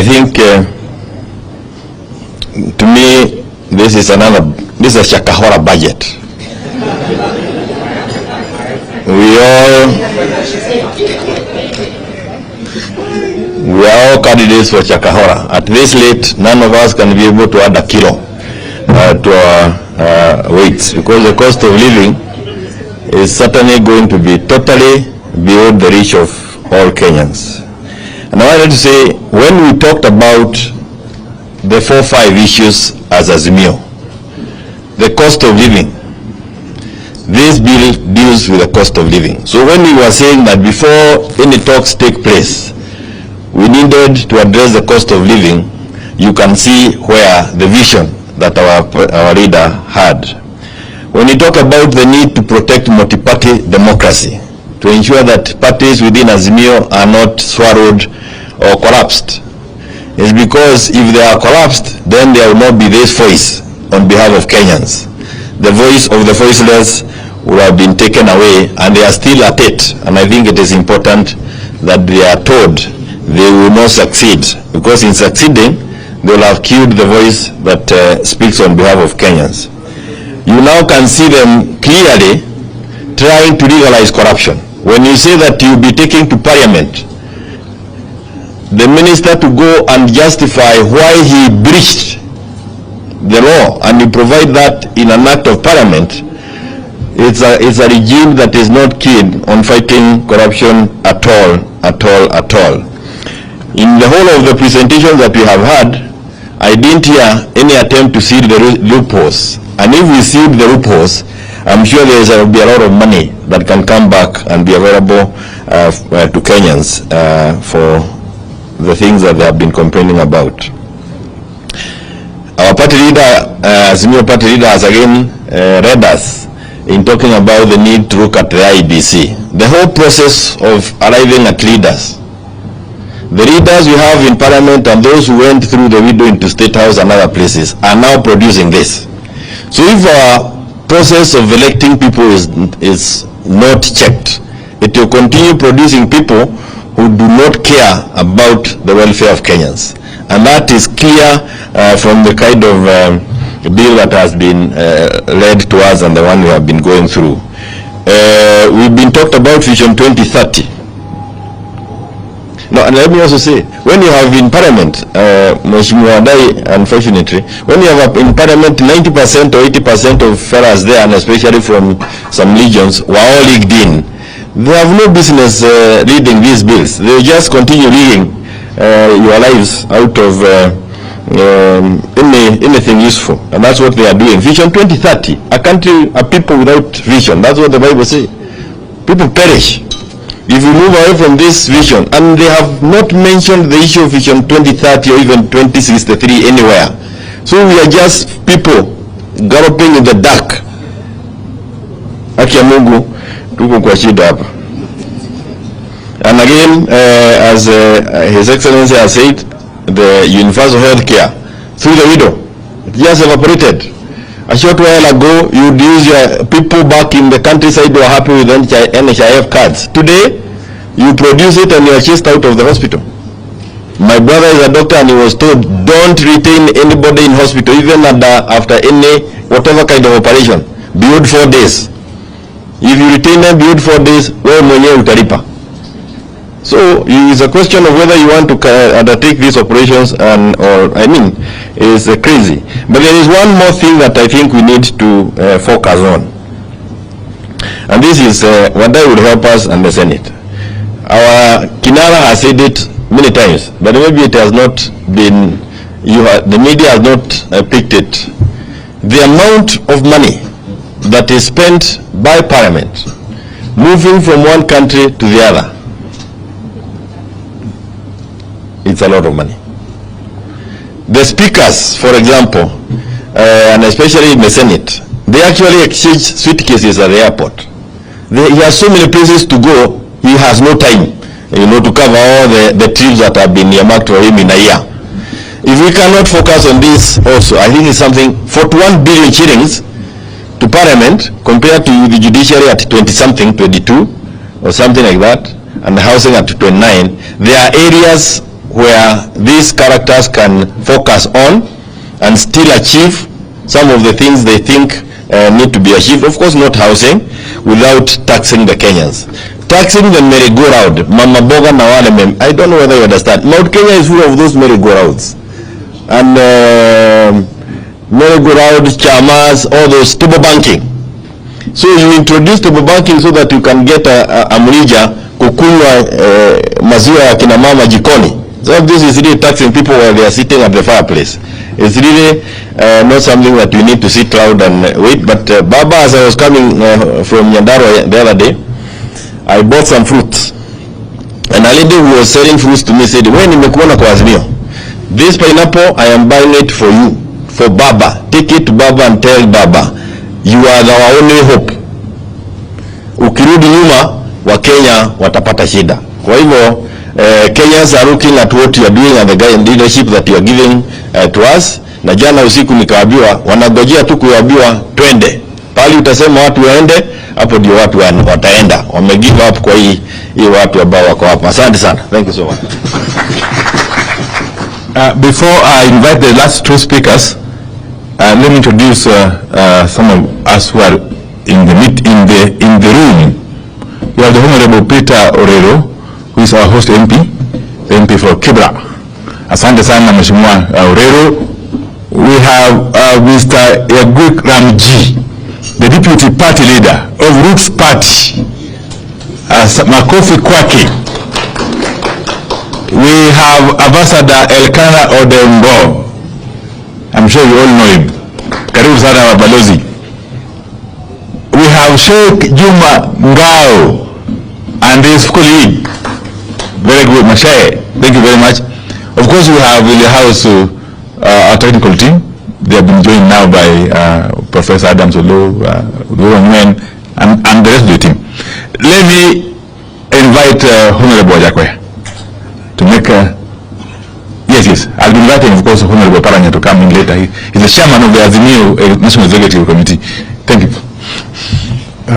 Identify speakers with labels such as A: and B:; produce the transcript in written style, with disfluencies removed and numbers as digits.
A: I think to me this is a Shakahora budget. We are all candidates for Shakahora. At this late, none of us can be able to add a kilo to our weights, because the cost of living is certainly going to be totally beyond the reach of all Kenyans. And I wanted to say, when we talked about the 4-5 issues as Azimio, the cost of living, this bill deals with the cost of living. So when we were saying that before any talks take place, we needed to address the cost of living, you can see where the vision that our leader had. When we talk about the need to protect multi-party democracy, to ensure that parties within Azimio are not swallowed or collapsed, it's because if they are collapsed, then there will not be this voice on behalf of Kenyans. The voice of the voiceless will have been taken away, and they are still at it. And I think it is important that they are told they will not succeed, because in succeeding, they will have killed the voice that speaks on behalf of Kenyans. You now can see them clearly trying to legalize corruption. When you say that you will be taking to Parliament the minister to go and justify why he breached the law, and you provide that in an act of Parliament, it's a regime that is not keen on fighting corruption at all. In the whole of the presentations that we have had, I didn't hear any attempt to seal the loopholes. And if we seal the loopholes, I'm sure there will be a lot of money that can come back and be available to Kenyans for the things that they have been complaining about. Our party leader, senior party leader, has again read us in talking about the need to look at the IBC. The whole process of arriving at leaders. The leaders we have in Parliament and those who went through the window into State House and other places are now producing this. So if our process of electing people is not checked, it will continue producing people who do not care about the welfare of Kenyans. And that is clear from the kind of bill that has been led to us and the one we have been going through. We've been talked about Vision 2030. Now, and let me also say, when you have in Parliament, unfortunately, when you have in Parliament 90% or 80% of fellows there, and especially from some regions, were all leagued in, they have no business reading these bills. They just continue reading your lives out of anything useful, and that's what they are doing. Vision 2030, a country, a people without vision, that's what the Bible says. People perish if you move away from this vision, and they have not mentioned the issue of Vision 2030 or even 2063 anywhere. So we are just people galloping in the dark. Mungu tuko kwa shida hapa. And again, as His Excellency has said, the universal health care through the widow, it just evaporated. A short while ago, you'd use your people back in the countryside who are happy with NHIF cards. Today, you produce it and you are chased out of the hospital. My brother is a doctor and he was told, don't retain anybody in hospital, even after any, whatever kind of operation, beyond 4 days. If you retain them beyond 4 days, wewe mwenyewe utalipa. So it's a question of whether you want to undertake these operations is crazy. But there is one more thing that I think we need to focus on. And this is what that would help us and the Senate. Our Kinara has said it many times, but maybe it has not been, the media has not picked it. The amount of money that is spent by Parliament moving from one country to the other, it's a lot of money. The speakers, for example, and especially in the Senate, they actually exchange suitcases at the airport. He has so many places to go, he has no time, to cover all the trips that have been earmarked for him in a year. If we cannot focus on this also, I think it's something, 41 billion shillings to Parliament compared to the judiciary at 20-something, 22, or something like that, and the housing at 29, there are areas where these characters can focus on and still achieve some of the things they think need to be achieved. Of course, not housing, without taxing the Kenyans. Taxing the merry-go-round, Mama Boga na wale I don't know whether you understand. Mount Kenya is full of those merry-go-rounds. And merry-go-round, chamas, all those, table banking. So you introduce table banking so that you can get a mrija kukunywa maziwa ya kina mama jikoni. So this is really taxing people while they are sitting at the fireplace. It's really not something that you need to sit loud and wait. But Baba, as I was coming from Nyandarua the other day, I bought some fruits. And a lady who was selling fruits to me said, when nimekuona kwa Azimio, this pineapple, I am buying it for you, for Baba. Take it to Baba and tell Baba, you are our only hope. Ukirudi nyuma, wa Kenya watapata shida. Kwa hivyo, Kenyans are looking at what you are doing and the leadership that you are giving to us. Na jana usiku nikawaambiwa, wanagojea tu kuambiwa twende. Pali utasema watu waende, hapo ndio watu wataenda. Wame give up kwa hii watu ambao wako hapa. Asante sana. Thank you so much.
B: Before I invite the last two speakers, let me introduce some of us who are in the room. We have the Honorable Peter Orero, who is our host MP, the MP for Kibra. Asante sana Mheshimiwa Orero. We have Mr. Yagwik Ramji, the Deputy Party Leader of Roots Party. Makofi kwake. We have Ambassador Elkana Odembo. I'm sure you all know him. Karibu sana wa balozi. We have Sheikh Juma Ngao and his colleague. Very good, Mashae. Thank you very much. Of course, we have in the house our technical team. They have been joined now by Professor Adams Olo, and the rest of the team. Let me invite Honorable Jakwe to make yes, I'll be inviting, of course, Honorable Paranya to come in later. He's the chairman of the Azimio National Executive Committee. Thank you.